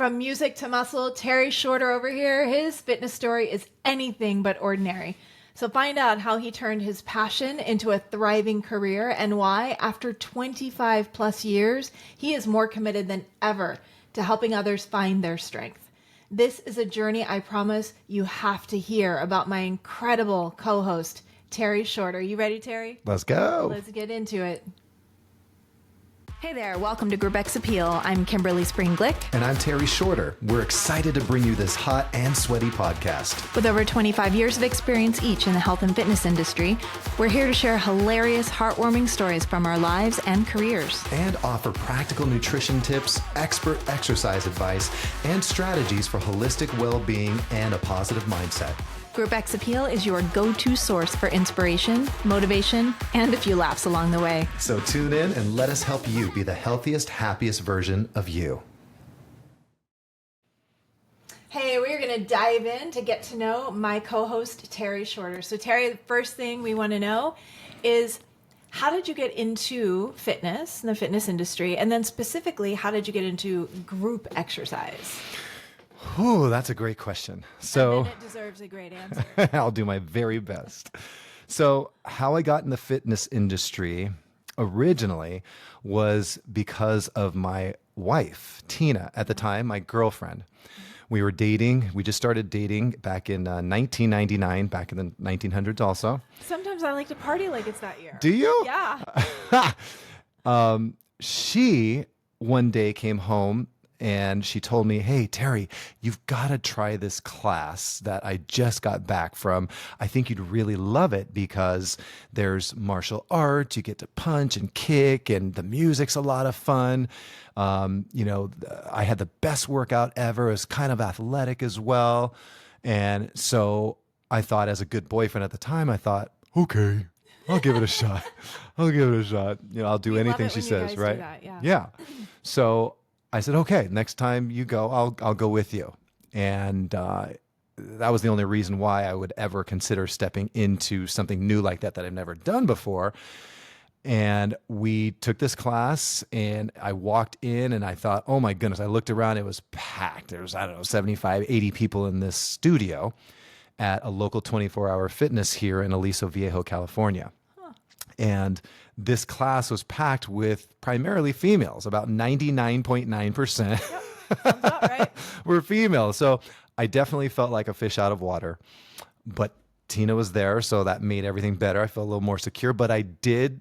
From music to muscle, Terry Shorter over here, his fitness story is anything but ordinary. So find out how he turned his passion into a thriving career and why, after 25 plus years, he is more committed than ever to helping others find their strength. This is a journey I promise you have to hear about my incredible co-host, Terry Shorter. You ready, Terry? Let's go. Let's get into it. Hey there, welcome to Gerbeck's Appeal. I'm Kimberly Spring-Glick. And I'm Terry Shorter. We're excited to bring you this hot and sweaty podcast. With over 25 years of experience each in the health and fitness industry, we're here to share hilarious, heartwarming stories from our lives and careers. And offer practical nutrition tips, expert exercise advice, and strategies for holistic well-being and a positive mindset. Gerbeck's Appeal is your go-to source for inspiration, motivation, and a few laughs along the way. So tune in and let us help you be the healthiest, happiest version of you. Hey, we're going to dive in to get to know my co-host, Terry Shorter. So Terry, the first thing we want to know is, how did you get into fitness, in the fitness industry? And then specifically, how did you get into group exercise? Oh, that's a great question. So And it deserves a great answer. I'll do my very best. So how I got in the fitness industry originally was because of my wife, Tina, at the time, my girlfriend. We were dating. We just started dating back in 1999, back in the 1900s also. Sometimes I like to party like it's that year. Do you? Yeah. She one day came home and she told me, "Hey, Terry, you've got to try this class that I just got back from. I think you'd really love it because there's martial arts. You get to punch and kick, and the music's a lot of fun. I had the best workout ever. It was kind of athletic as well." And so I thought, as a good boyfriend at the time, I thought, okay, I'll give it a shot. I'll give it a shot. I'll do anything she says, right? Yeah. So I said, okay, next time you go, I'll go with you. And that was the only reason why I would ever consider stepping into something new like that I've never done before. And we took this class and I walked in and I thought, oh my goodness, I looked around, it was packed. There was, 75, 80 people in this studio at a local 24-hour fitness here in Aliso Viejo, California. And this class was packed with primarily females. About 99.9% Sounds about right. were female. So I definitely felt like a fish out of water. But Tina was there, so that made everything better. I felt a little more secure, but I did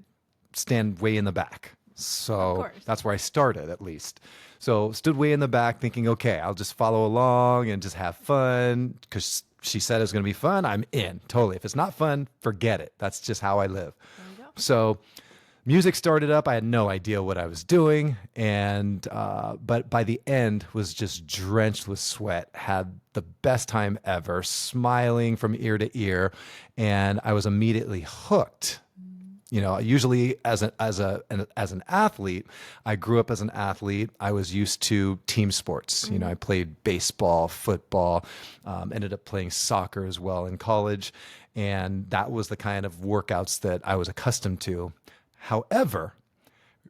stand way in the back. So that's where I started, at least. So stood way in the back thinking, okay, I'll just follow along and just have fun because she said it was going to be fun. I'm in, totally. If it's not fun, forget it. That's just how I live. So music started up. I had no idea what I was doing. And but by the end was just drenched with sweat, had the best time ever, smiling from ear to ear. And I was immediately hooked. Usually as an athlete, I grew up as an athlete. I was used to team sports. I played baseball, football, ended up playing soccer as well in college. And that was the kind of workouts that I was accustomed to. However,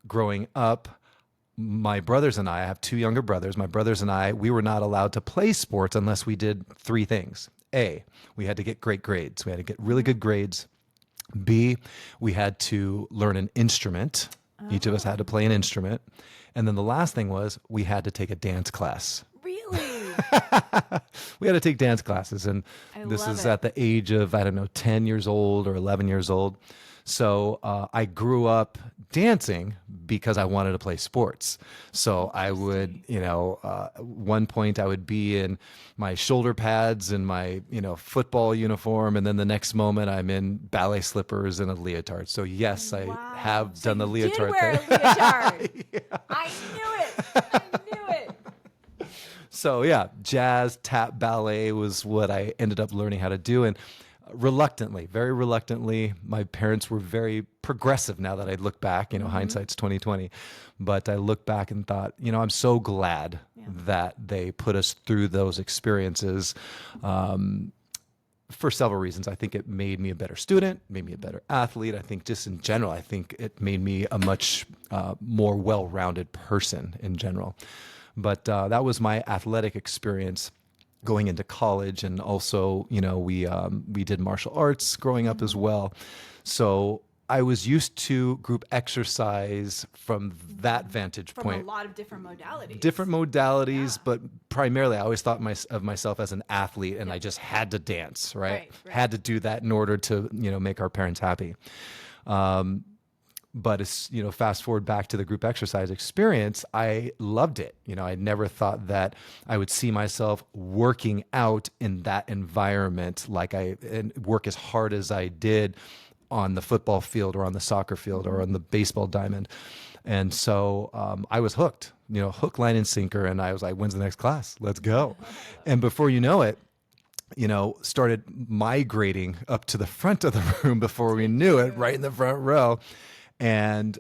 growing up, my brothers and I have two younger brothers. My brothers and I, we were not allowed to play sports unless we did three things. A, we had to get great grades. We had to get really good grades. B, we had to learn an instrument. Each of us had to play an instrument. And then the last thing was we had to take a dance class. Really? We had to take dance classes. And this is at the age of, 10 years old or 11 years old. So I grew up dancing because I wanted to play sports. So I would, one point I would be in my shoulder pads and my, football uniform. And then the next moment I'm in ballet slippers and a leotard. So yes, I have done the leotard thing. Did wear a leotard. Yeah. I knew it. So yeah, jazz, tap, ballet was what I ended up learning how to do. And reluctantly, very reluctantly, my parents were very progressive now that I look back, hindsight's 2020. But I look back and thought, I'm so glad that they put us through those experiences for several reasons. I think it made me a better student, made me a better athlete. I think just in general, I think it made me a much more well-rounded person in general. But that was my athletic experience going into college, and also, we did martial arts growing up as well. So I was used to group exercise from that vantage From point. a lot of different modalities. Different modalities, but primarily I always thought of myself as an athlete, and I just had to dance, right? Right. Had to do that in order to, make our parents happy. But it's, fast forward back to the group exercise experience, I loved it. I never thought that I would see myself working out in that environment, and work as hard as I did on the football field or on the soccer field or on the baseball diamond. And so I was hooked, hook, line, and sinker. And I was like, when's the next class? Let's go. And before you know it, started migrating up to the front of the room before we knew it, right in the front row. And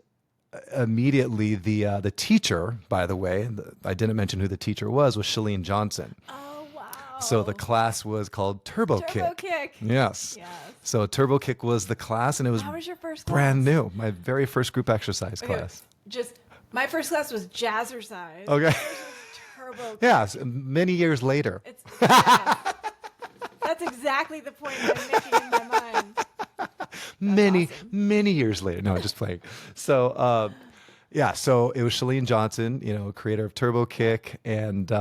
immediately the teacher, by the way, I didn't mention who the teacher was Shalene Johnson. Oh, wow. So the class was called Turbo Kick. Kick. Yes. Yes. So Turbo Kick was the class, and it was How was your first brand class? new. My very first group exercise Okay, class. Just my first class was jazzercise. Okay. Yours was turbo. Kick. Yes, many years later. Yes. That's exactly the point I'm making in my mind. Many years later. No, just playing. So, so it was Shalene Johnson, creator of Turbo Kick, and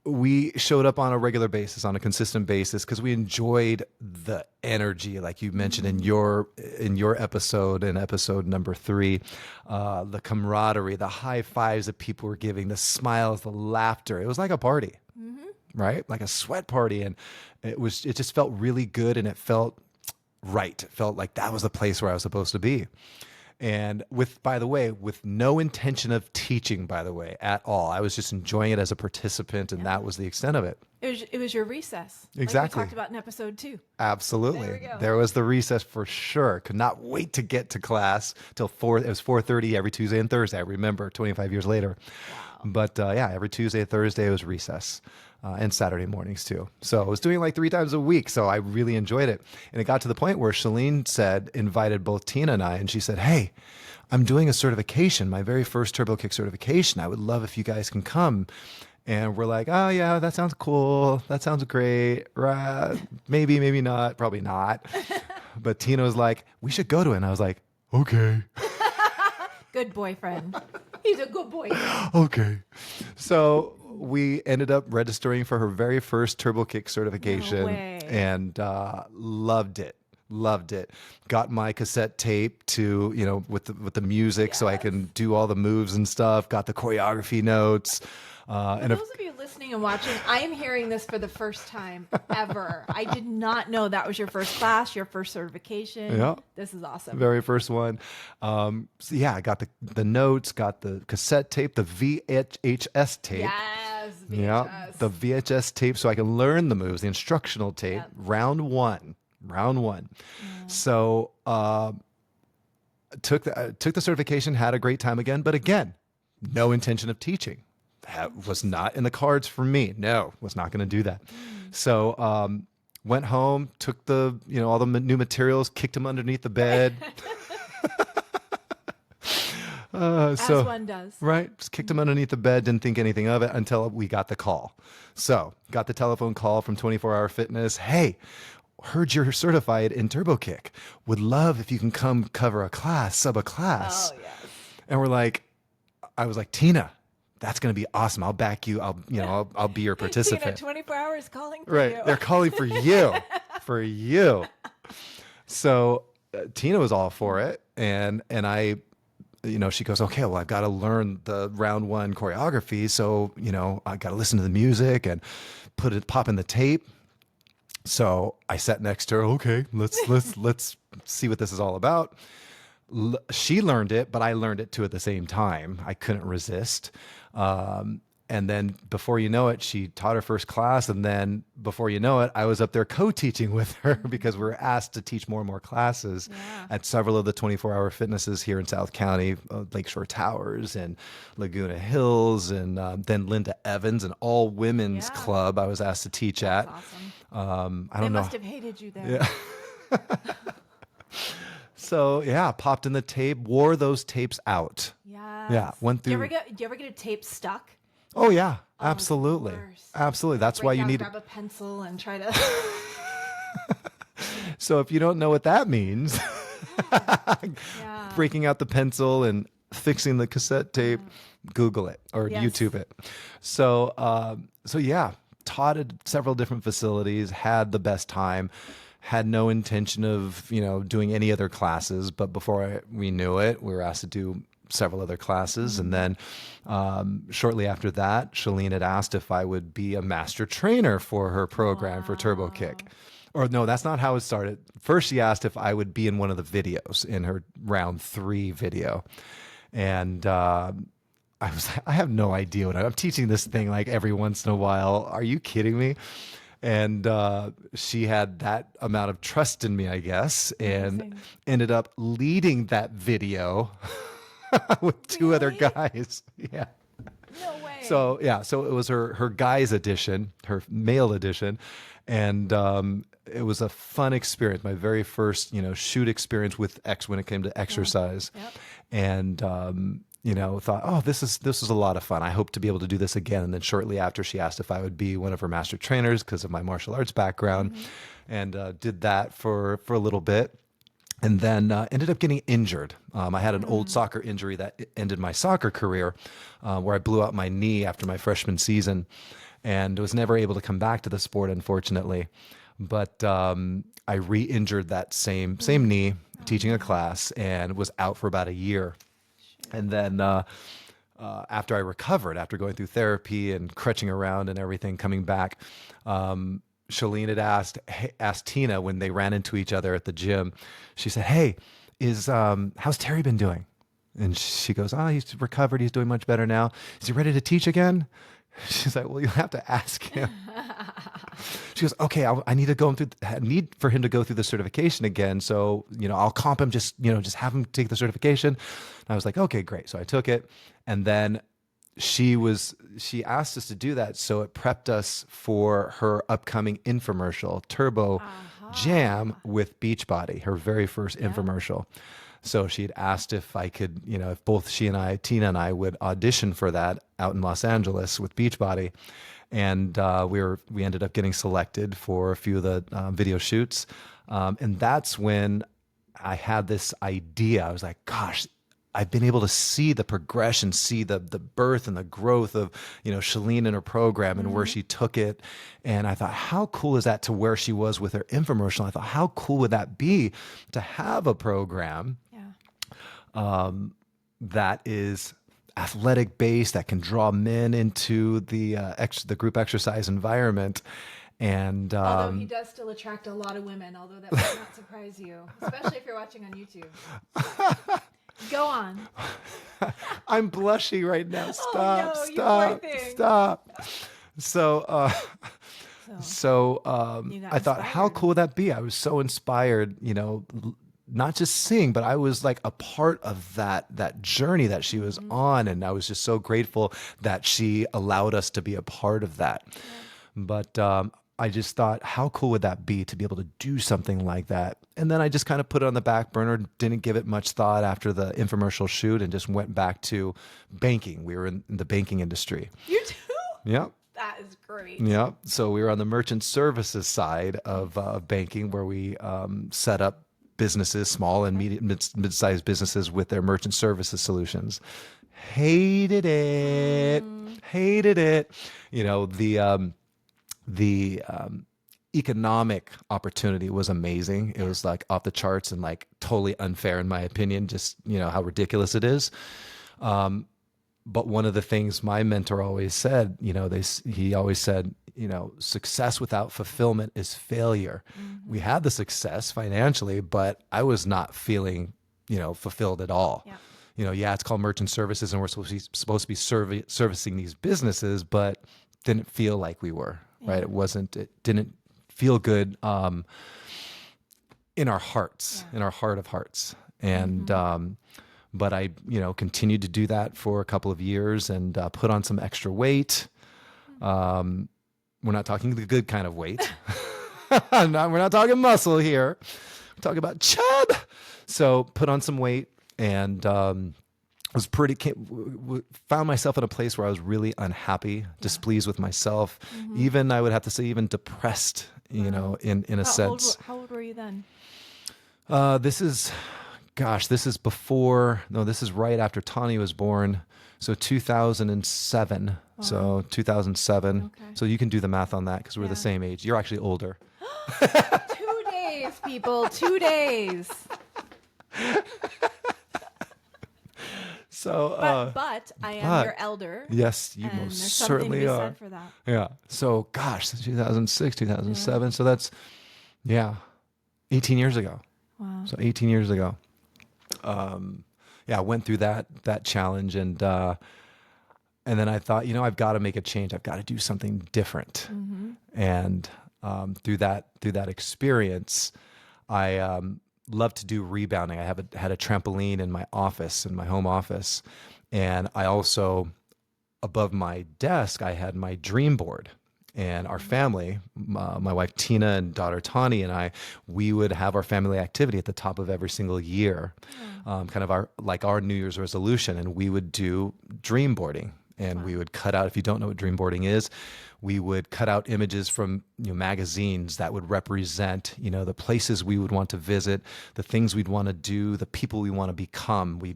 we showed up on a regular basis, on a consistent basis, because we enjoyed the energy, like you mentioned in your episode, in episode number 3, the camaraderie, the high fives that people were giving, the smiles, the laughter. It was like a party, right? Like a sweat party, and it just felt really good, and it felt right. It felt like that was the place where I was supposed to be. And with no intention of teaching, by the way, at all. I was just enjoying it as a participant, and that was the extent of it. It was your recess. Exactly. Like we talked about in episode 2. Absolutely. There we go. There was the recess for sure. Could not wait to get to class till 4. It was 4:30 every Tuesday and Thursday. I remember 25 years later. Wow. But every Tuesday and Thursday it was recess. And Saturday mornings too. So I was doing like 3 times a week. So I really enjoyed it. And it got to the point where Shalene invited both Tina and I, and she said, "Hey, I'm doing a certification, my very first Turbo Kick certification. I would love if you guys can come." And we're like, "Oh yeah, that sounds cool. That sounds great. Right? Maybe, maybe not, probably not." But Tina was like, "We should go to it." And I was like, "Okay." Good boyfriend. He's a good boy. Okay. So we ended up registering for her very first Turbo Kick certification. No way. And loved it. Loved it. Got my cassette tape to, with the music so I can do all the moves and stuff. Got the choreography notes. For those of you listening and watching, I am hearing this for the first time ever. I did not know that was your first class, your first certification. Yeah. This is awesome. Very first one. So I got the notes, got the cassette tape, the VHS tape. Yes, VHS. Yeah, the VHS tape so I can learn the moves, the instructional tape, Yep. round one. So took the certification, had a great time again, but again, no intention of teaching. That was not in the cards for me. No, was not going to do that. So went home, took all the new materials, kicked them underneath the bed. As one does. Right. Just kicked him underneath the bed, didn't think anything of it until we got the call. So got the telephone call from 24 Hour Fitness. "Hey, heard you're certified in Turbo Kick. Would love if you can come cover a class, sub a class." Oh, yes. And I was like, "Tina, that's going to be awesome. I'll back you. I'll be your participant." 24 hours calling for Right. you. They're calling for you, for you. So Tina was all for it. And I, she goes, "Okay, well, I've got to learn the round 1 choreography. So, I got to listen to the music and pop in the tape." So I sat next to her. "Okay, let's see what this is all about." She learned it, but I learned it too at the same time. I couldn't resist. And then before you know it, she taught her first class. And then before you know it, I was up there co-teaching with her because we were asked to teach more and more classes at several of the 24 Hour Fitnesses here in South County, Lakeshore Towers and Laguna Hills. And then Linda Evans, an all women's club I was asked to teach That's at. awesome. I don't know. They must have hated you there. Yeah. So yeah, popped in the tape, wore those tapes out. Yes. Yeah, went Do through. you ever get a tape stuck? Oh yeah, Oh, it's the absolutely, worst. absolutely. That's why Break you out, need. grab a pencil, and try to. So if you don't know what that means, Yeah. breaking out the pencil and fixing the cassette tape, Google it or Yes. YouTube it. So so yeah, taught at several different facilities, had the best time. Had no intention of doing any other classes, but before we knew it, we were asked to do several other classes, and then shortly after that, Shalene had asked if I would be a master trainer for her program for Turbo Kick. Or no, that's not how it started. First, she asked if I would be in one of the videos in her round 3 video, and I was like, I have no idea what I'm teaching this thing like every once in a while. Are you kidding me? And she had that amount of trust in me, I guess, and Amazing. ended up leading that video with 2 other Really? guys. Yeah. No way. So yeah, so it was her guys edition, her male edition, and it was a fun experience. My very first shoot experience with when it came to exercise, Yep. and thought, oh, this is a lot of fun. I hope to be able to do this again. And then shortly after, she asked if I would be one of her master trainers because of my martial arts background, and did that for a little bit. And then ended up getting injured. I had an old soccer injury that ended my soccer career, where I blew out my knee after my freshman season, and was never able to come back to the sport, unfortunately. But I re-injured that same knee teaching a class, and was out for about a year. And then after I recovered, after going through therapy and crutching around and everything, coming back, Shalene had asked Tina when they ran into each other at the gym. She said, "Hey, how's Terry been doing?" And she goes, "Oh, he's recovered. He's doing much better now. Is he ready to teach again?" She's like, "Well, you'll have to ask him." She goes, "Okay, I need to go through. Need for him to go through the certification again. So I'll comp him. Just have him take the certification." And I was like, "Okay, great." So I took it, and then she asked us to do that, so it prepped us for her upcoming infomercial, Turbo Jam with Beachbody, her very first infomercial. So she had asked if I could, if both Tina and I would audition for that out in Los Angeles with Beachbody. And we ended up getting selected for a few of the video shoots. And that's when I had this idea. I was like, gosh, I've been able to see the progression, see the birth and the growth of, Shalene and her program and where she took it. And I thought, how cool is that to where she was with her infomercial? I thought, how cool would that be to have a program that is athletic based, that can draw men into the group exercise environment. And Although he does still attract a lot of women, although that might not surprise you, especially if you're watching on YouTube. Go on. I'm blushing right now. Stop, no, you stop, poor thing. stop. So, You got I thought, how inspired. cool would that be? I was so inspired, not just seeing, but I was like a part of that journey that she was on. And I was just so grateful that she allowed us to be a part of that. But I just thought, how cool would that be to be able to do something like that? And then I just kind of put it on the back burner, didn't give it much thought after the infomercial shoot, and just went back to banking. We were in the banking industry. You too? Yep. That is great. Yep. So we were on the merchant services side of banking, where we set up businesses, small and mid-sized businesses, with their merchant services solutions. Hated it. Hated it. The economic opportunity was amazing. It was like off the charts and like totally unfair in my opinion, just how ridiculous it is. But one of the things my mentor always said, he always said, success without fulfillment is failure. We had the success financially, but I was not feeling, fulfilled at all. Yeah. It's called merchant services, and we're supposed to be servicing these businesses, but didn't feel like we were. Right? It didn't feel good in our hearts, in our heart of hearts. And but I, continued to do that for a couple of years and put on some extra weight. We're not talking the good kind of weight. We're not talking muscle here. Talk about chub. So put on some weight and was pretty found myself in a place where I was really unhappy, displeased with myself. Even I would have to say even depressed, you know, in a sense. How old were you then? This is before, no, this is right after Tani was born. So 2007. So 2007. Okay. So you can do the math on that because we're the same age. You're actually older. 2 days, people. 2 days. So, But I am your elder. yes, you And most there's something to certainly be are. said for that. Yeah. So, gosh, 2006, 2007. So that's, 18 years ago. Wow. So 18 years ago. I went through that challenge and then I thought, I've got to make a change. I've got to do something different. And through that experience, I love to do rebounding. I had a trampoline in my office, in my home office, and I also, above my desk, I had my dream board. And our family, my wife Tina and daughter Tani and I, we would have our family activity at the top of every single year, kind of our New Year's resolution, and we would do dream boarding. And we would cut out, if you don't know what dream boarding is, we would cut out images from magazines that would represent, the places we would want to visit, the things we'd want to do, the people we want to become. We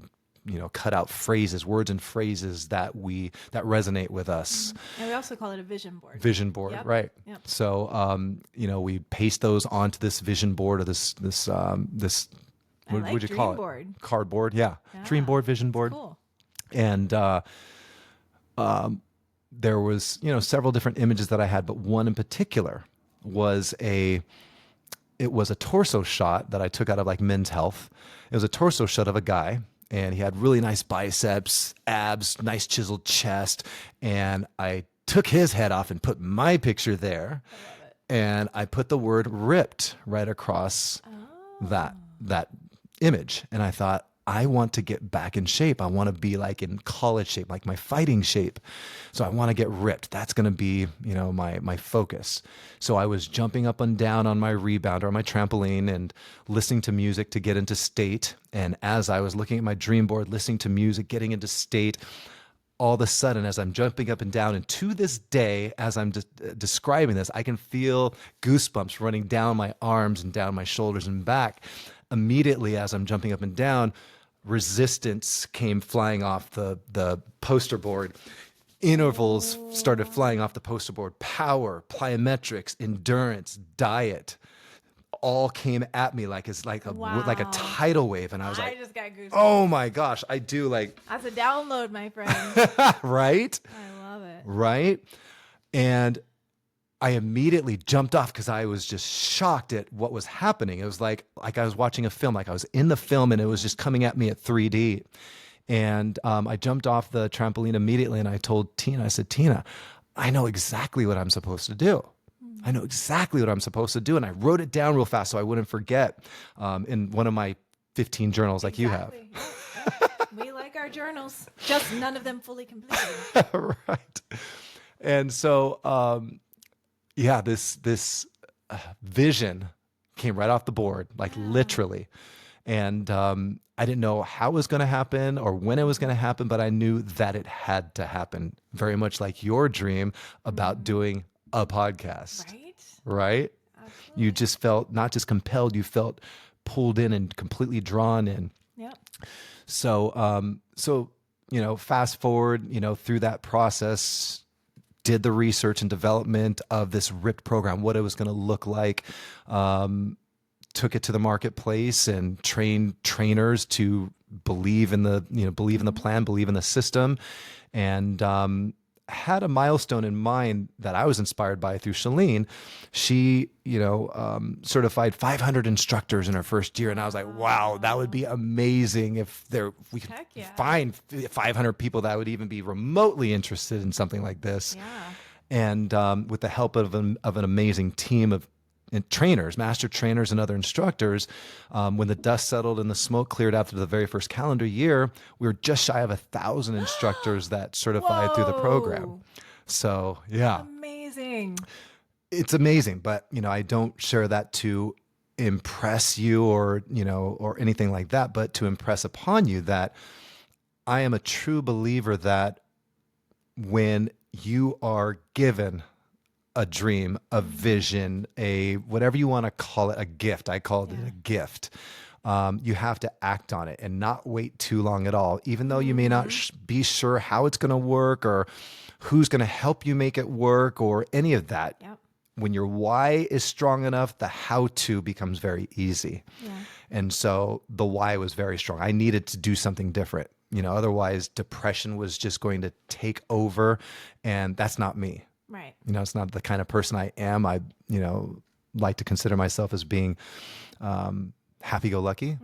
cut out phrases, words and phrases that resonate with us. And we also call it a vision board. Vision board, Yep. right? Yep. So, we paste those onto this vision board or this what like would you dream call it? board. Cardboard, yeah. Dream board, vision board, Cool. and there was several different images that I had, but one in particular was a torso shot that I took out of like Men's Health. It was a torso shot of a guy, and he had really nice biceps, abs, nice chiseled chest, and I took his head off and put my picture there, and I put the word ripped right across that image, and I thought, I want to get back in shape. I want to be like in college shape, like my fighting shape. So I want to get ripped. That's going to be, my focus. So I was jumping up and down on my rebounder, on my trampoline, and listening to music to get into state. And as I was looking at my dream board, listening to music, getting into state, all of a sudden, as I'm jumping up and down, and to this day, as I'm describing this, I can feel goosebumps running down my arms and down my shoulders and back. Immediately, as I'm jumping up and down, resistance came flying off the poster board. Intervals started flying off the poster board. Power, plyometrics, endurance, diet, all came at me like a tidal wave, and I was I like, just got goosebumps. "Oh my gosh, I do like." That's a download, my friend. Right? I love it. Right? And I immediately jumped off because I was just shocked at what was happening. It was like I was watching a film, like I was in the film and it was just coming at me at 3D. And I jumped off the trampoline immediately and I told Tina, I said, Tina, I know exactly what I'm supposed to do. I know exactly what I'm supposed to do. And I wrote it down real fast so I wouldn't forget in one of my 15 journals like you have. Yep. We like our journals, just none of them fully completed. Right. And so, this vision came right off the board, like literally. And I didn't know how it was going to happen or when it was going to happen, but I knew that it had to happen, very much like your dream about doing a podcast. Right? Absolutely. You just felt not just compelled, you felt pulled in and completely drawn in. Yep. So, fast forward, through that process, did the research and development of this RIPT program, what it was going to look like, took it to the marketplace and trained trainers to believe in the plan, believe in the system, and had a milestone in mind that I was inspired by through Shalene. She, certified 500 instructors in her first year. And I was like, wow, that would be amazing if we could find 500 people that would even be remotely interested in something like this. Yeah. And with the help of an amazing team of trainers, master trainers and other instructors, when the dust settled and the smoke cleared after the very first calendar year, we were just shy of 1,000 instructors that certified through the program. So, yeah. Amazing. It's amazing, but I don't share that to impress you or, or anything like that, but to impress upon you that I am a true believer that when you are given a dream, a vision, a whatever you want to call it, a gift. I called it a gift. You have to act on it and not wait too long at all, even though you may not be sure how it's going to work or who's going to help you make it work or any of that. Yep. When your why is strong enough, the how to becomes very easy. Yeah. And so the why was very strong. I needed to do something different. Otherwise depression was just going to take over, and that's not me. Right. It's not the kind of person I am. I, like to consider myself as being happy-go-lucky,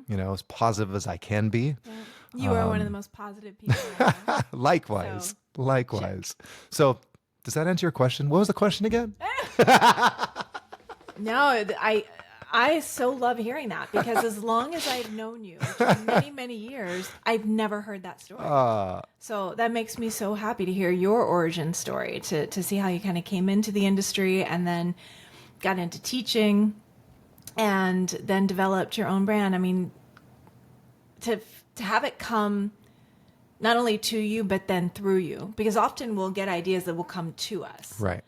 as positive as I can be. Yeah. You are one of the most positive people I know. Likewise. So does that answer your question? What was the question again? No, I so love hearing that, because as long as I've known you, which is many, many years, I've never heard that story. So that makes me so happy to hear your origin story, to see how you kind of came into the industry and then got into teaching and then developed your own brand. I mean, to have it come not only to you, but then through you, because often we'll get ideas that will come to us. Right.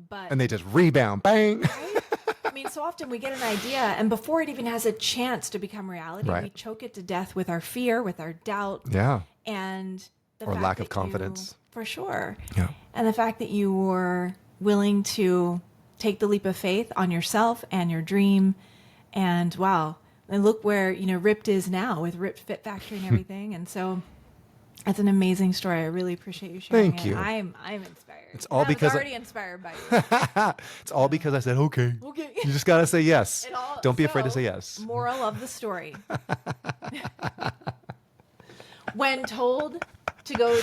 But And they just rebound, bang. right? I mean, so often we get an idea, and before it even has a chance to become reality, Right. we choke it to death with our fear, with our doubt, Yeah. and the Or fact lack of that confidence. for sure. Yeah. And the fact that you were willing to take the leap of faith on yourself and your dream, and wow, and look where Ripped is now with Ripped Fit Factory and everything. And so that's an amazing story. I really appreciate you sharing Thank it. you. I'm inspired. It's all And because I was already inspired by you. It's all because I said, okay. Okay. You just got to say yes. It all- Don't be afraid to so, say yes. Moral of the story. When told to go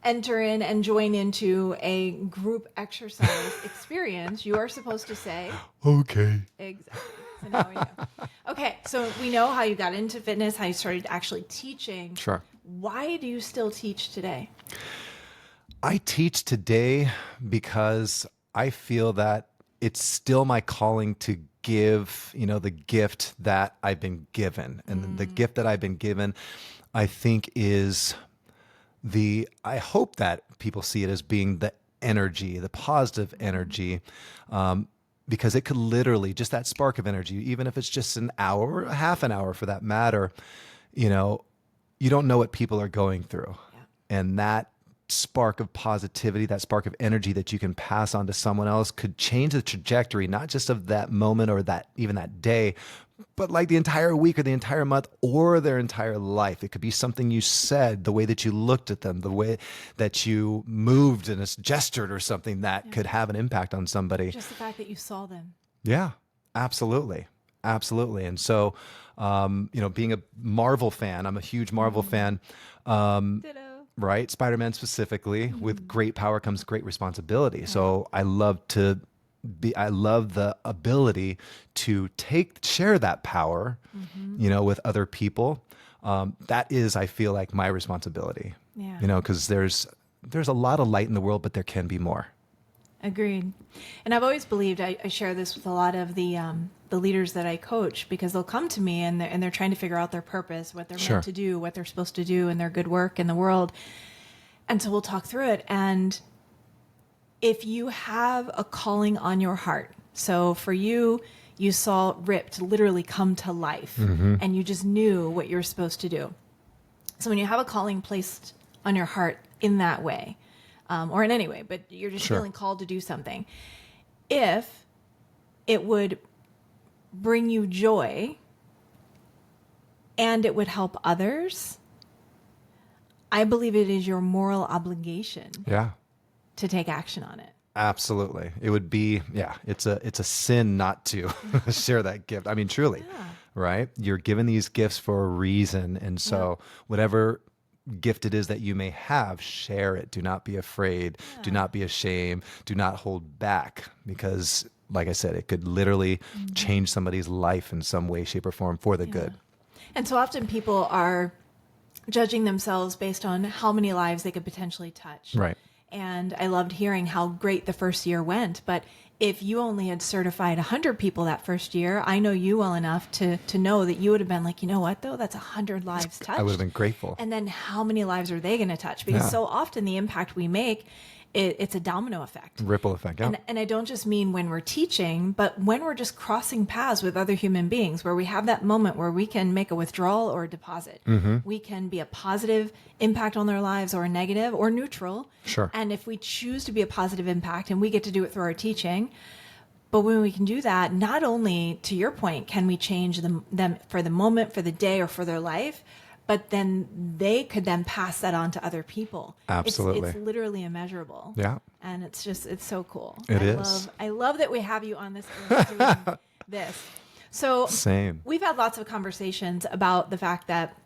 enter in and join into a group exercise experience, you are supposed to say, Okay. exactly. So now we know. Okay, so we know how you got into fitness, how you started actually teaching. Sure. Why do you still teach today? I teach today because I feel that it's still my calling to give, the gift that I've been given. And the gift that I've been given, I think is I hope that people see it as being the energy, the positive energy, because it could literally, just that spark of energy, even if it's just an hour or a half an hour for that matter, you don't know what people are going through. Yeah. And that spark of positivity, that spark of energy that you can pass on to someone else could change the trajectory, not just of that moment or even that day, but like the entire week or the entire month or their entire life. It could be something you said, the way that you looked at them, the way that you moved and gestured or something that could have an impact on somebody. Just the fact that you saw them. Yeah, absolutely. Absolutely. And so, being a Marvel fan, I'm a huge Marvel fan. Ditto. Right? Spider-Man specifically, with great power comes great responsibility. So I love the ability to share that power, with other people. That is, I feel like, my responsibility, Yeah. because there's a lot of light in the world, but there can be more. Agreed. And I've always believed, I share this with a lot of the leaders that I coach, because they'll come to me and they're trying to figure out their purpose, what they're Sure. meant to do, what they're supposed to do in their good work in the world. And so we'll talk through it. And if you have a calling on your heart, so for you, you saw Ripped literally come to life, and you just knew what you were supposed to do. So when you have a calling placed on your heart in that way, or in any way, but you're just Sure. feeling called to do something, if it would bring you joy and it would help others, I believe it is your moral obligation Yeah. to take action on it. Absolutely. It would be, it's a sin not to share that gift. I mean, truly, right? You're given these gifts for a reason. And so whatever gift it is that you may have, share it. Do not be afraid. Do not be ashamed. Do not hold back, because like I said, it could literally change somebody's life in some way, shape, or form for the good. And so often people are judging themselves based on how many lives they could potentially touch. Right. And I loved hearing how great the first year went. But if you only had certified 100 people that first year, I know you well enough to know that you would have been like, you know what, though? That's 100 lives touched. I would have been grateful. And then how many lives are they going to touch? Because so often the impact we make, it's a domino effect. Ripple effect. Yeah. And I don't just mean when we're teaching, but when we're just crossing paths with other human beings, where we have that moment where we can make a withdrawal or a deposit. We can be a positive impact on their lives or a negative or neutral. Sure. And if we choose to be a positive impact, and we get to do it through our teaching, but when we can do that, not only, to your point, can we change them for the moment, for the day, or for their life, but then they could then pass that on to other people. Absolutely. It's literally immeasurable. Yeah. And it's so cool. It is. I love that we have you on this earth doing this. So Same. we've had lots of conversations about the fact that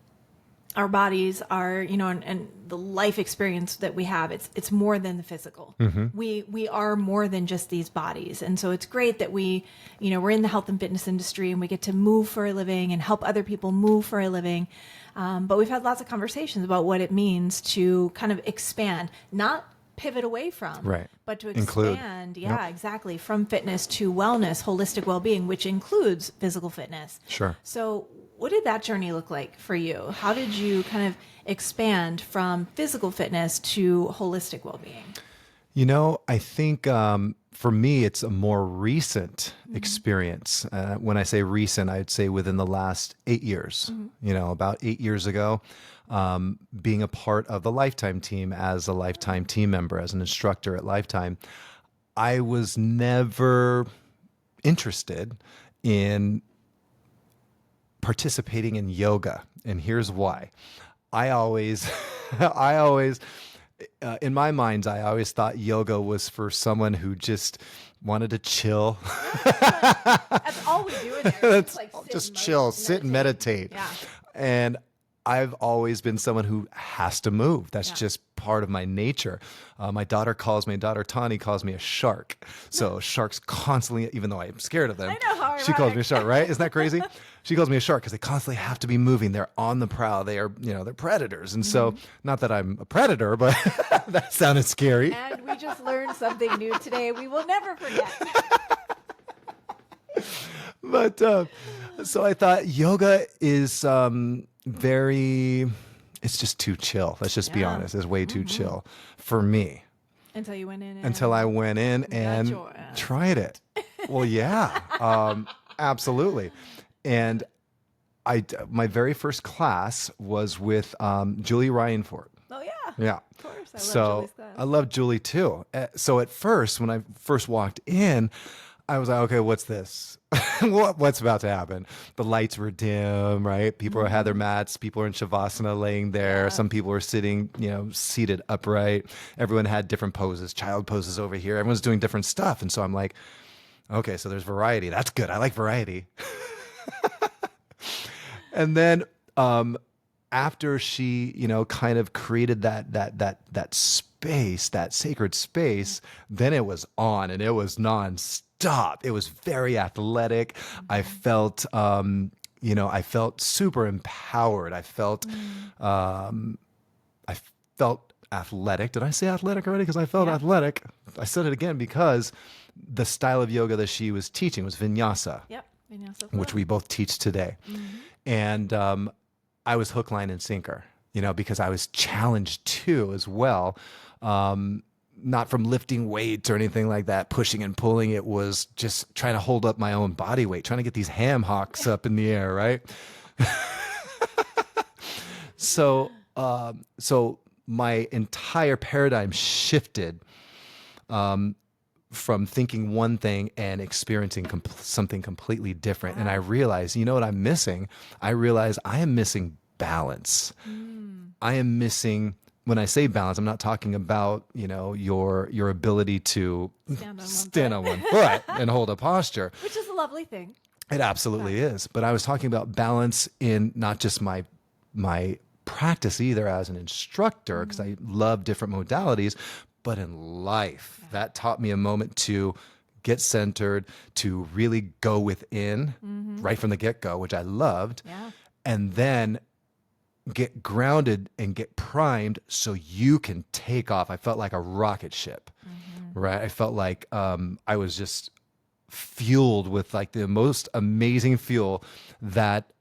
our bodies are, and the life experience that we have, it's more than the physical. We are more than just these bodies. And so it's great that we're in the health and fitness industry and we get to move for a living and help other people move for a living. But we've had lots of conversations about what it means to kind of expand, not pivot away from, right, but to include. expand, exactly, from fitness to wellness, holistic well-being, which includes physical fitness. Sure. So what did that journey look like for you? How did you kind of expand from physical fitness to holistic well-being? I think for me, it's a more recent experience. When I say recent, I'd say within the last 8 years, about 8 years ago, being a part of the Lifetime team as a Lifetime team member, as an instructor at Lifetime, I was never interested in participating in yoga. And here's why. I always, in my mind, I always thought yoga was for someone who just wanted to chill. That's all we do in there. Just chill, sit and meditate. Yeah. And I've always been someone who has to move. That's just part of my nature. My daughter Tani calls me a shark. So sharks constantly, even though I'm scared of them, I know, how she calls me a ironic. shark, right? Isn't that crazy? She calls me a shark because they constantly have to be moving. They're on the prowl. They are, they're predators. And so, not that I'm a predator, but that sounded scary. And we just learned something new today. We will never forget. But so I thought yoga is it's just too chill. Let's just be honest. It's way too chill for me. Until you went in. Until I went in and your ass. tried it. Well, yeah, absolutely. And my very first class was with Julie Ryanfort. Oh, yeah. Yeah. Of course. I love So Julie's class. I love Julie too. So at first, when I first walked in, I was like, okay, what's this? What's about to happen? The lights were dim, right? People had their mats. People were in Shavasana laying there. Yeah. Some people were sitting, seated upright. Everyone had different poses, child poses over here. Everyone's doing different stuff. And so I'm like, okay, so there's variety. That's good. I like variety. And then after she, kind of created that space, that sacred space, then it was on and it was nonstop. It was very athletic. I felt, I felt super empowered. I felt athletic. Did I say athletic already? Because I felt athletic. I said it again because the style of yoga that she was teaching was vinyasa. Yep. Vinyasa Which flow. we both teach today. And I was hook, line, and sinker, because I was challenged too as well. Not from lifting weights or anything like that, pushing and pulling. It was just trying to hold up my own body weight, trying to get these ham hocks up in the air, right? So my entire paradigm shifted from thinking one thing and experiencing something completely different. And I realized, what I'm missing? I realized I am missing balance. I am missing, when I say balance, I'm not talking about, your ability to stand on one foot and hold a posture. Which is a lovely thing. It absolutely is. But I was talking about balance in not just my practice either as an instructor, because I love different modalities, but in life. That taught me a moment to get centered, to really go within right from the get-go, which I loved. Yeah. And then get grounded and get primed so you can take off. I felt like a rocket ship, right? I felt like I was just fueled with like the most amazing fuel that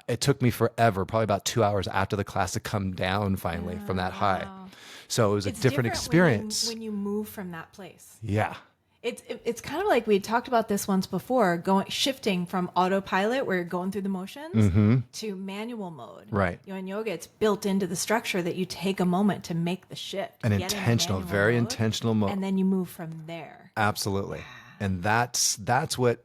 it took me forever, probably about 2 hours after the class to come down finally from that high. Wow. So it was a It's different different experience. when you move from that place. Yeah. It's kind of like we talked about this once before, shifting from autopilot where you're going through the motions to manual mode. Right. You know, in yoga, it's built into the structure that you take a moment to make the shift. An get into intentional, manual very mode, intentional mode. and then you move from there. Absolutely. And that's what,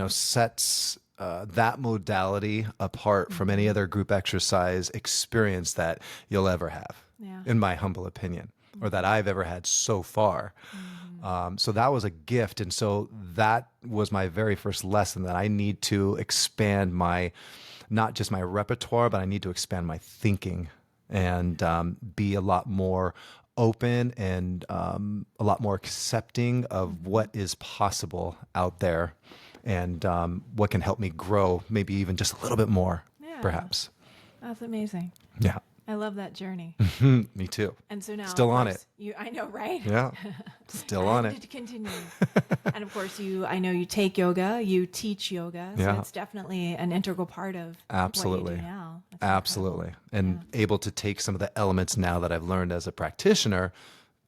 sets that modality apart from any other group exercise experience that you'll ever have, Yeah. in my humble opinion, or that I've ever had so far. So that was a gift. And so that was my very first lesson, that I need to expand not just my repertoire, but I need to expand my thinking and be a lot more open and a lot more accepting of what is possible out there and what can help me grow, maybe even just a little bit more, Yeah. perhaps. That's amazing. Yeah. I love that journey. Me too. And so now, Still of on course, I know, right? Yeah. Still on it. It continues. And of course, I know you take yoga, you teach yoga, so Yeah. it's definitely an integral part of Absolutely. what you do now. That's Absolutely. And able to take some of the elements now that I've learned as a practitioner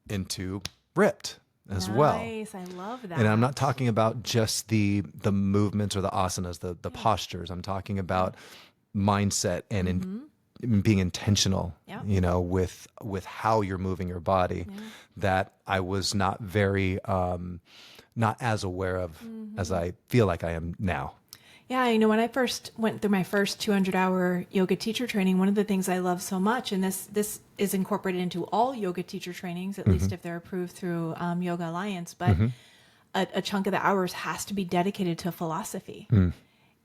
into Ripped as well. Nice. I love that. And I'm not talking about just the movements or the asanas, the postures. I'm talking about mindset and in being intentional, Yeah. with how you're moving your body, that I was not very, not as aware of as I feel like I am now. Yeah, when I first went through my first 200-hour yoga teacher training, one of the things I love so much, and this is incorporated into all yoga teacher trainings, at least if they're approved through Yoga Alliance, but a chunk of the hours has to be dedicated to philosophy.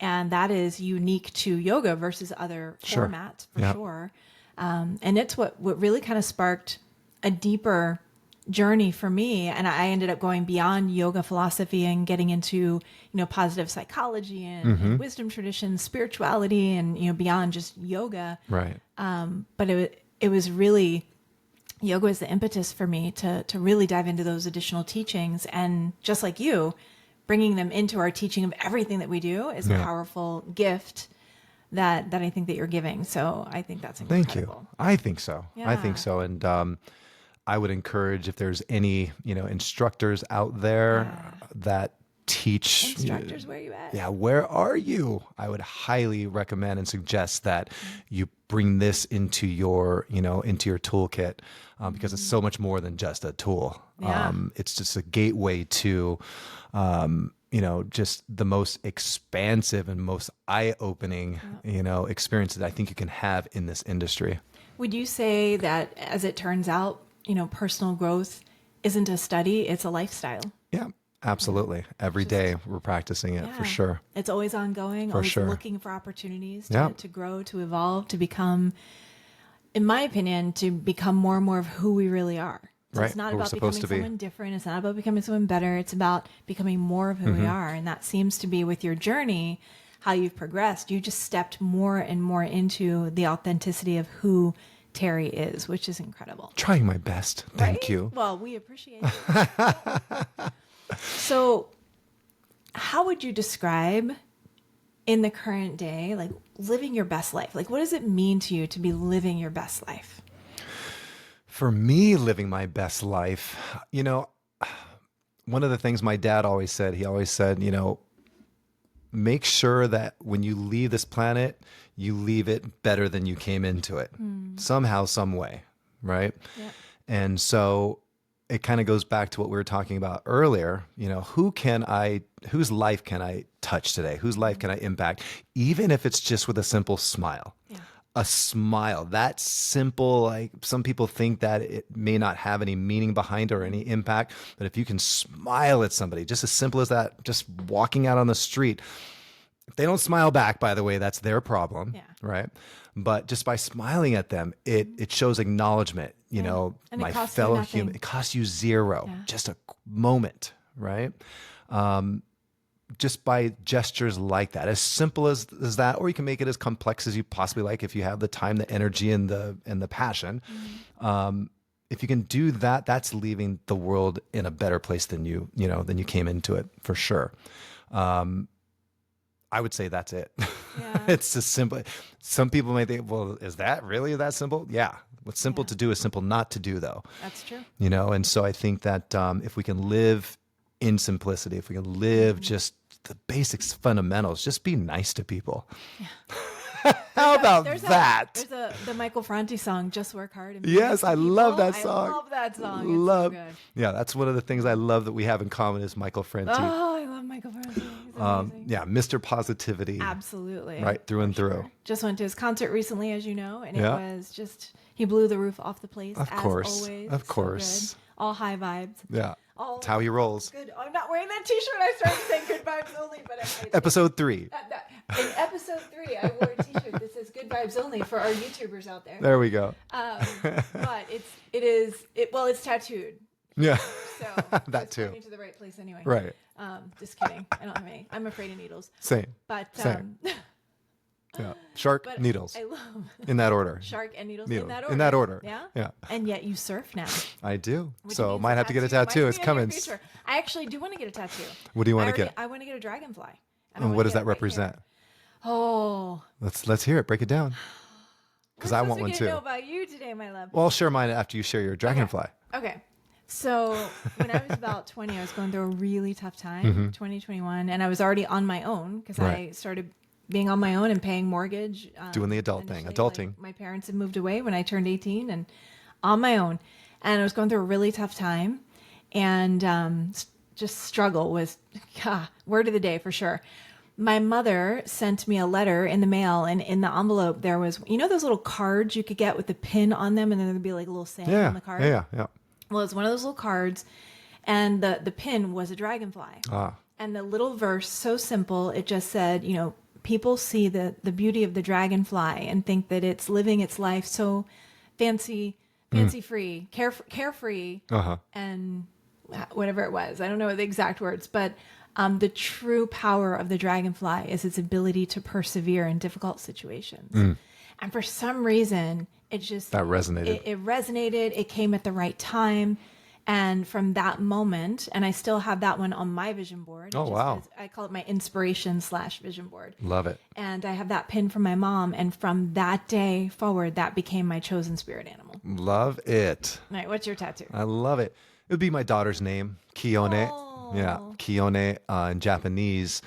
And that is unique to yoga versus other Sure. formats, for Yep. sure. And it's what really kind of sparked a deeper journey for me. And I ended up going beyond yoga philosophy and getting into, positive psychology and wisdom traditions, spirituality, and, beyond just yoga. Right. But it was really, yoga was the impetus for me to really dive into those additional teachings. And just like you, bringing them into our teaching of everything that we do is a powerful gift that I think that you're giving. So I think that's incredible. Thank you. I think so. I think Yeah. so. And I would encourage, if there's any, instructors out there that teach. Instructors, where are you at? Yeah, where are you? I would highly recommend and suggest that you bring this into your, into your toolkit, because it's so much more than just a tool. Yeah. It's just a gateway to, just the most expansive and most eye-opening, experience that I think you can have in this industry. Would you say that, as it turns out, personal growth isn't a study, it's a lifestyle? Yeah, absolutely. Every day we're practicing it, for sure. It's always ongoing, always sure. looking for opportunities Yeah. to grow, to evolve, to become, in my opinion, to become more and more of who we really are. So Right, it's not who we're about supposed becoming to be. someone different. It's not about becoming someone better. It's about becoming more of who we are. And that seems to be, with your journey, how you've progressed. You just stepped more and more into the authenticity of who Terry is, which is incredible. Trying my best. Thank Right? you. Well, we appreciate it. So, how would you describe, in the current day, like, living your best life? Like, what does it mean to you to be living your best life? For me, living my best life, one of the things my dad always said, make sure that when you leave this planet, you leave it better than you came into it, somehow, some way, right? Yeah. And so it kind of goes back to what we were talking about earlier. Whose life can I touch today? Whose life can I impact? Even if it's just with a simple smile. Yeah. A smile, that simple, like, some people think that it may not have any meaning behind it or any impact, but if you can smile at somebody, just as simple as that, just walking out on the street, if they don't smile back, by the way, that's their problem, Yeah. right? But just by smiling at them, it shows acknowledgement, And it my costs you fellow nothing. human. It costs you zero, Yeah. just a moment, right? just by gestures like that, as simple as that, or you can make it as complex as you possibly like if you have the time, the energy, and the passion. If you can do that, that's leaving the world in a better place than you came into it, for sure. I would say that's it. Yeah. It's as simple. Some people might think, well, is that really that simple? Yeah. What's simple to do is simple not to do, though. That's true. And so I think that if we can live in simplicity, if we can live just the basics, fundamentals, just be nice to people. Yeah. How about that? There's the Michael Franti song, "Just Work Hard." And Be Yes, Nice to I People. love that song. I love that song. It's so good. Yeah, that's one of the things I love that we have in common is Michael Franti. Oh, I love Michael Franti. He's amazing. Yeah, Mr. Positivity. Absolutely. Right, through and through. Sure. Just went to his concert recently, as you know, and it Yeah. was just, he blew the roof off the place. Of as course. always. Of So course. good. All high vibes. Yeah. All That's how he rolls. good. I'm not wearing that t-shirt. I started saying good vibes only, but Episode 3. in episode 3, I wore a t-shirt that says good vibes only for our YouTubers out there. There we go. But it's tattooed. Yeah. So That it's too. pointing to the right place anyway. Right. Just kidding. I don't have any. I'm afraid of needles. Same. But Same. Yeah. Shark, but needles. I love in that order. shark and needles Needle. in that order. Yeah. Yeah. And yet you surf now. I do. Which So means might have to get a tattoo. might It's be in your coming. future. I actually do want to get a tattoo. What do you want to get? I want to get a dragonfly. And what does that represent? Oh. Let's hear it. Break it down. Because I want one to too. know about you today, my love. Well, I'll share mine after you share your dragonfly. Okay. So when I was about 20, I was going through a really tough time, 2021, and I was already on my own because I Right. started being on my own and paying mortgage. Doing the adult thing, initially, adulting. like, my parents had moved away when I turned 18 and on my own. And I was going through a really tough time and just struggle was word of the day for sure. My mother sent me a letter in the mail, and in the envelope there was, those little cards you could get with the pin on them, and then there'd be like a little saying Yeah. on the card. Yeah. Well, it's one of those little cards, and the pin was a dragonfly. Ah. And the little verse, so simple, it just said, people see the beauty of the dragonfly and think that it's living its life so fancy free, carefree, and whatever it was. I don't know the exact words, but the true power of the dragonfly is its ability to persevere in difficult situations. And for some reason, it just That resonated. It resonated. It came at the right time. And from that moment, and I still have that one on my vision board. Oh, wow. I call it my inspiration/vision board. Love it. And I have that pin from my mom. And from that day forward, that became my chosen spirit animal. Love it. All right, what's your tattoo? I love it. It would be my daughter's name, Kione. Yeah, Kione in Japanese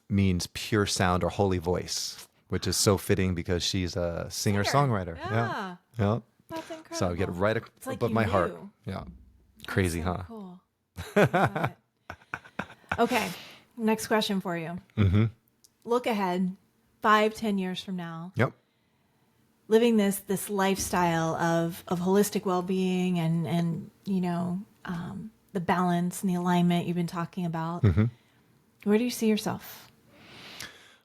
means pure sound or holy voice, which is so fitting because she's a singer-songwriter. Yeah. Yeah. That's incredible. So I get right like above you my heart. knew. Yeah. Crazy, huh? Cool. Love it. Okay, next question for you. Mm-hmm. Look ahead 5-10 years from now. Yep. Living this lifestyle of holistic well-being and the balance and the alignment you've been talking about. Mm-hmm. Where do you see yourself?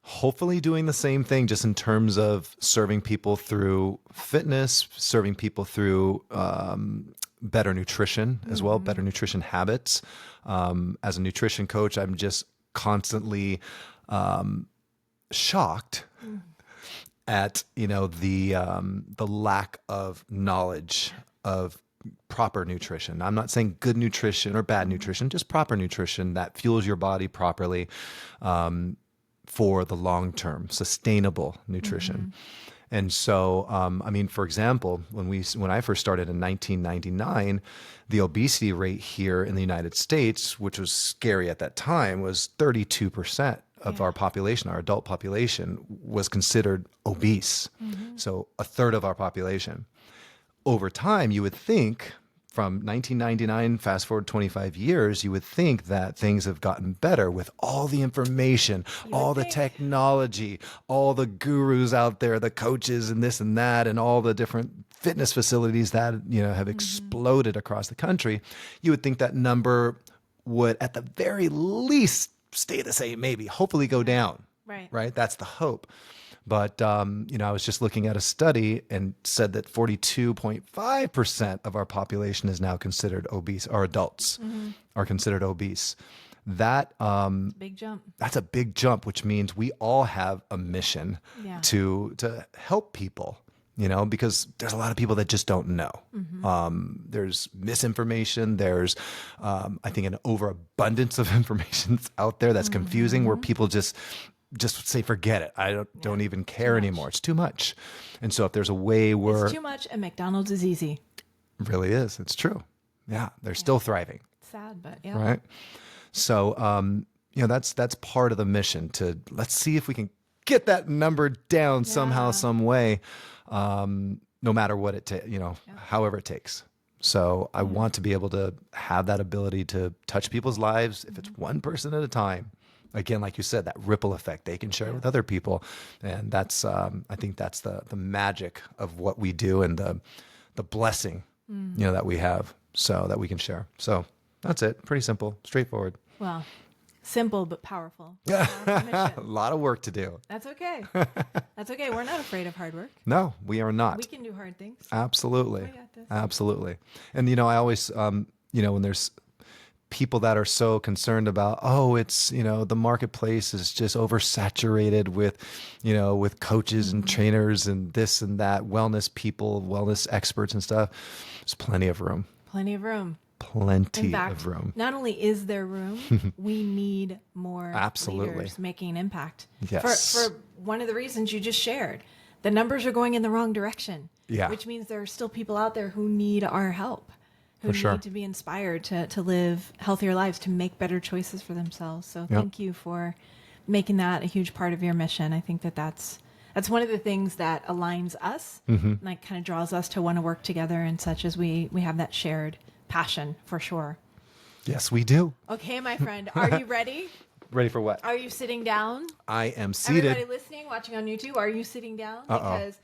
Hopefully doing the same thing just in terms of serving people through fitness, serving people through better nutrition as well, better nutrition habits. As a nutrition coach, I'm just constantly shocked at the lack of knowledge of proper nutrition. I'm not saying good nutrition or bad nutrition, just proper nutrition that fuels your body properly for the long term, sustainable nutrition. And so, for example, when I first started in 1999, the obesity rate here in the United States, which was scary at that time, was 32% of our population, our adult population, was considered obese. So a third of our population. Over time, you would think, from 1999, fast forward 25 years, you would think that things have gotten better with all the information, all the technology, all the gurus out there, the coaches and this and that, and all the different fitness facilities that have exploded across the country. You would think that number would, at the very least, stay the same, maybe, hopefully go down. Right? That's the hope. But, I was just looking at a study and said that 42.5% of our population is now considered obese, or adults are considered obese. that Big jump. that's a big jump, which means we all have a mission Yeah. to help people, because there's a lot of people that just don't know. There's misinformation. There's, I think, an overabundance of information out there that's confusing, where people just say, forget it. I don't even care anymore. It's too much. And so if there's a way where It's too much, and McDonald's is easy. it really is, it's true. Yeah. They're still thriving. Sad, but yeah. Right. So, that's part of the mission, to let's see if we can get that number down somehow, some way, no matter what it takes, however it takes. So I want to be able to have that ability to touch people's lives, if it's one person at a time. Again, like you said, that ripple effect, they can share it with other people. And that's, I think that's the magic of what we do, and the blessing, that we have, so that we can share. So that's it. Pretty simple, straightforward. Well, simple but powerful. A lot of work to do. That's okay. That's okay. We're not afraid of hard work. No, we are not. We can do hard things. Absolutely. We got this. Absolutely. And, I always, when there's people that are so concerned about, it's, the marketplace is just oversaturated with, with coaches and trainers and this and that, wellness people, wellness experts and stuff. There's plenty of room. Plenty of room. Plenty In fact, of room. not only is there room, we need more Absolutely. leaders making an impact. Yes. For one of the reasons you just shared, the numbers are going in the wrong direction. Yeah. Which means there are still people out there who need our help, who For sure. need to be inspired to live healthier lives, to make better choices for themselves. So thank you for making that a huge part of your mission. I think that's one of the things that aligns us, and like kind of draws us to want to work together, and such as we have that shared passion for sure. Yes, we do. Okay, my friend, are you ready? Ready for what? Are you sitting down? I am seated. Everybody listening, watching on YouTube, are you sitting down? Because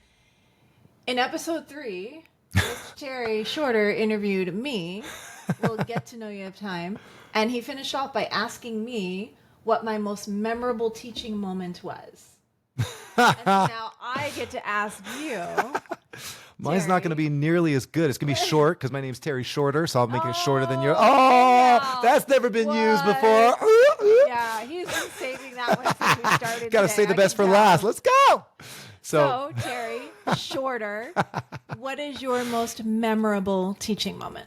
in episode 3, Mr. Terry Shorter interviewed me. We'll get to know you of time. And he finished off by asking me what my most memorable teaching moment was. And so now I get to ask you. Mine's not going to be nearly as good. It's going to be short because my name's Terry Shorter, so I'll make it shorter than yours. wow. That's never been used What? before. Yeah, he's been saving that one since we started. Got to today. say the I best can for tell. last. Let's go. So, Terry Shorter, what is your most memorable teaching moment?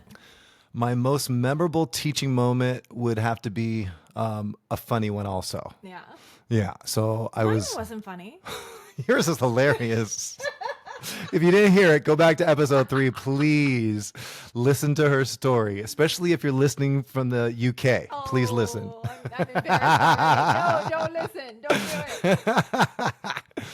My most memorable teaching moment would have to be a funny one also. Yeah. Yeah. So I Mine was, wasn't funny. yours is hilarious. If you didn't hear it, go back to episode 3. Please listen to her story, especially if you're listening from the UK. Please listen. Oh, I'm embarrassed already. No, don't listen. Don't do it.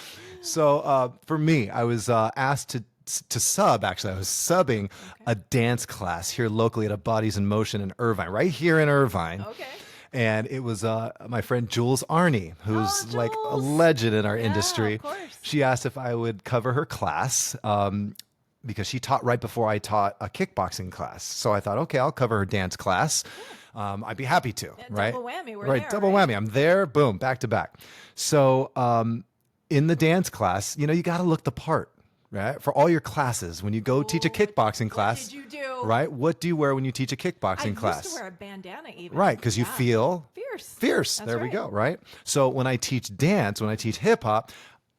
So for me, I was asked to sub. Actually, I was subbing a dance class here locally at a Bodies in Motion in Irvine, right here in Irvine. Okay. And it was my friend Jules Arney, who's Oh, like a Jules. legend in our Yeah, industry. of course. She asked if I would cover her class because she taught right before I taught a kickboxing class. So I thought, okay, I'll cover her dance class. I'd be happy to, Yeah, right? double whammy, we're right, there, double right? whammy. I'm there, boom, back to back. So in the dance class, you got to look the part, right? For all your classes, when you go teach a kickboxing class, What did you do? right? What do you wear when you teach a I kickboxing class? used to wear a bandana even. Right, because you Yeah. feel Fierce. fierce. That's There we right. go, right? So when I teach dance, when I teach hip hop,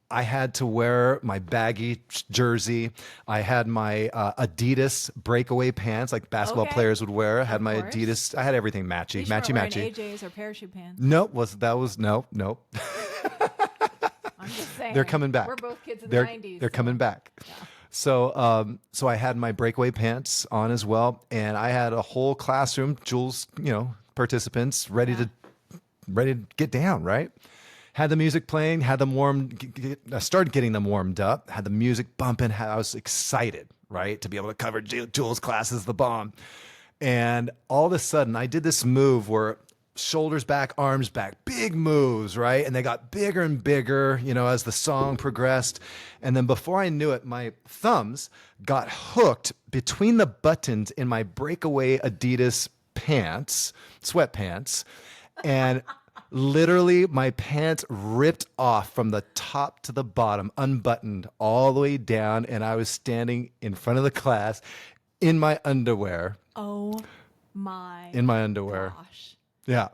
I had to wear my baggy jersey. I had my Adidas breakaway pants like basketball Okay. players would wear. I had Of my course. Adidas. I had everything At matchy, least you weren't matchy, wearing matchy. AJ's or parachute pants. Nope, nope. I'm just saying. They're coming back. We're both kids in they're, the 90s. They're so- coming back. So, so I had my breakaway pants on as well, and I had a whole classroom, Jules, participants ready to get down. Right, had the music playing, had them I started getting them warmed up, had the music bumping. I was excited, right, to be able to cover Jules' class as the bomb. And all of a sudden, I did this move where shoulders back, arms back, big moves, right? And they got bigger and bigger, as the song progressed. And then before I knew it, my thumbs got hooked between the buttons in my breakaway Adidas pants, sweatpants, and literally my pants ripped off from the top to the bottom, unbuttoned all the way down. And I was standing in front of the class in my underwear. Oh my In my underwear. gosh. Yeah.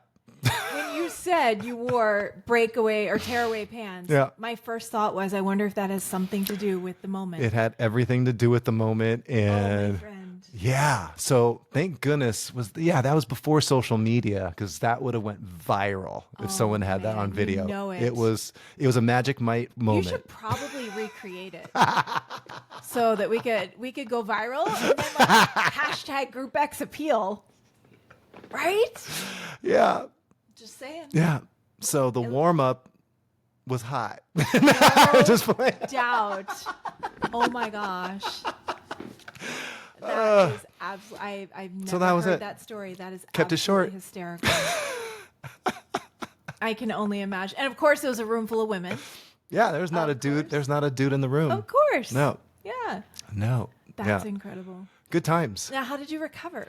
said you wore breakaway or tearaway pants, Yeah. my first thought was, I wonder if that has something to do with the moment. It had everything to do with the moment. Oh, my And friend. yeah, so thank goodness that was before social media, because that would have went viral if someone had that man, on you video. know it. It was a Magic Mike You moment. should probably recreate it so that we could go viral and then like, hashtag Group X appeal. Right? Yeah. Just saying. Yeah. So the warm up was hot. No Just playing. doubt. Oh my gosh. That is absolutely. I've never So that was heard it. that story. That is Kept it short. hysterical. I can only imagine. And of course, it was a room full of women. Yeah, there's not a dude. course. There's not a dude in the room. Of course. No. Yeah. No. That's yeah. incredible. Good times. Now, how did you recover?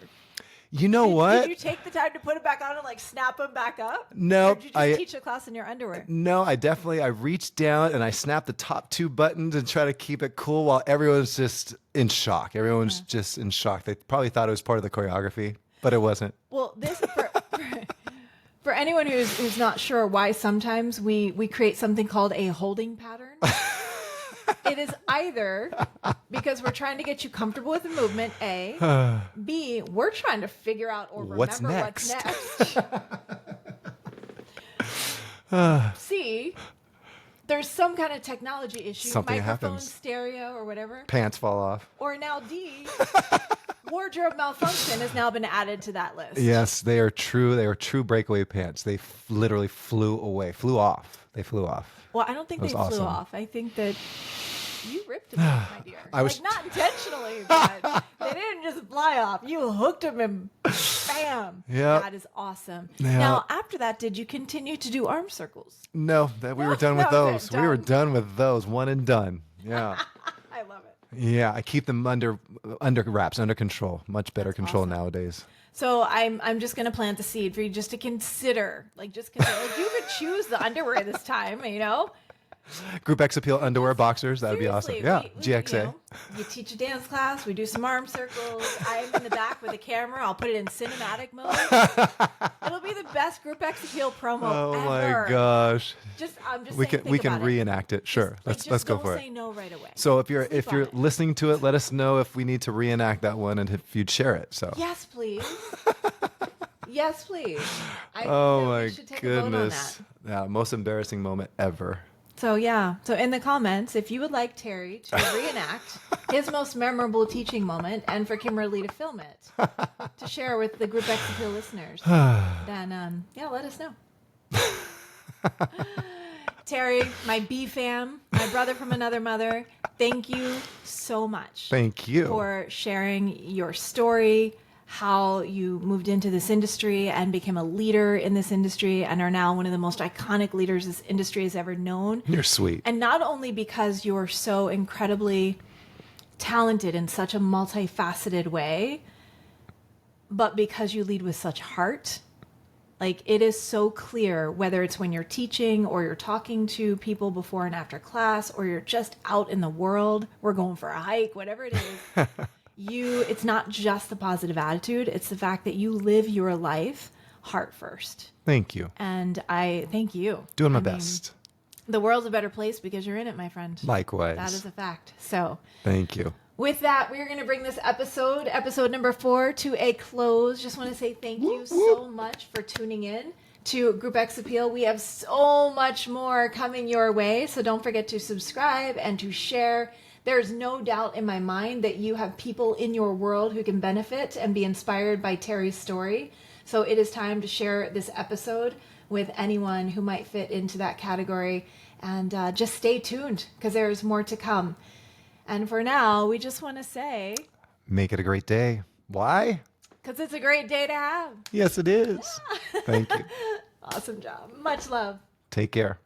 You know what? Did you take the time to put it back on and like snap them back up? No, Or did you just teach a class in your underwear? No, I reached down and I snapped the top two buttons and try to keep it cool while everyone's just in shock. Everyone's just in shock. They probably thought it was part of the choreography, but it wasn't. Well, this for anyone who's not sure why sometimes we create something called a holding pattern. It is either because we're trying to get you comfortable with the movement, A. B, we're trying to figure out or remember What's what's next? next. C, there's some kind of technology issue, Something microphone, happens. stereo, or whatever. Pants fall off. Or now D, wardrobe malfunction has now been added to that list. Yes, they are true. They are true breakaway pants. They literally flew off. They flew off. Well, I don't think That they was flew awesome. off. I think that you ripped them off, my dear. I was- like, not intentionally, but they didn't just fly off. You hooked them and bam. Yeah. That is awesome. Yeah. Now, after that, did you continue to do arm circles? No, we were done with that was those. it, We were done. done with those. One and done. Yeah. I love it. Yeah, I keep them under wraps, under control. Much better control awesome. nowadays. So I'm just gonna plant the seed for you just to consider. Like you could choose the underwear this time, you know? Group X Appeal underwear boxers. That would be awesome. Seriously, Yeah, we- GXA. You know, you teach a dance class. We do some arm circles. I'm in the back with a camera. I'll put it in cinematic mode. It'll be the best Group X Appeal promo Oh ever. my gosh. I'm just We saying, can think about it. reenact it. Sure. Just let's go don't for say it. no right away. So if Sleep you're on it. listening to it, let us know if we need to reenact that one and if you'd share it. So Yes, please. Yes, please. I think oh that my we should take a vote on goodness. that. Yeah, most embarrassing moment ever. So yeah. So in the comments, if you would like Terry to reenact his most memorable teaching moment and for Kimberly to film it to share with the Group X Appeal listeners, then let us know. Terry, my B fam, my brother from another mother, thank you so much Thank you. for sharing your story, how you moved into this industry and became a leader in this industry and are now one of the most iconic leaders this industry has ever known. You're sweet. And not only because you're so incredibly talented in such a multifaceted way, but because you lead with such heart. Like, it is so clear, whether it's when you're teaching or you're talking to people before and after class, or you're just out in the world, we're going for a hike, whatever it is. It's not just the positive attitude, it's the fact that you live your life heart first. Thank you. And I thank you. Doing my I mean, best. the world's a better place because you're in it, my friend. Likewise. That is a fact. So, Thank you. with that, we're going to bring this episode number 4, to a close. Just want to say thank you so much for tuning in to Group X Appeal. We have so much more coming your way, so don't forget to subscribe and to share. There's no doubt in my mind that you have people in your world who can benefit and be inspired by Terry's story. So it is time to share this episode with anyone who might fit into that category. And just stay tuned because there's more to come. And for now, we just want to say, Make it a great day. Why? because it's a great day to have. Yes, it is. Thank you. Awesome job. Much love. Take care.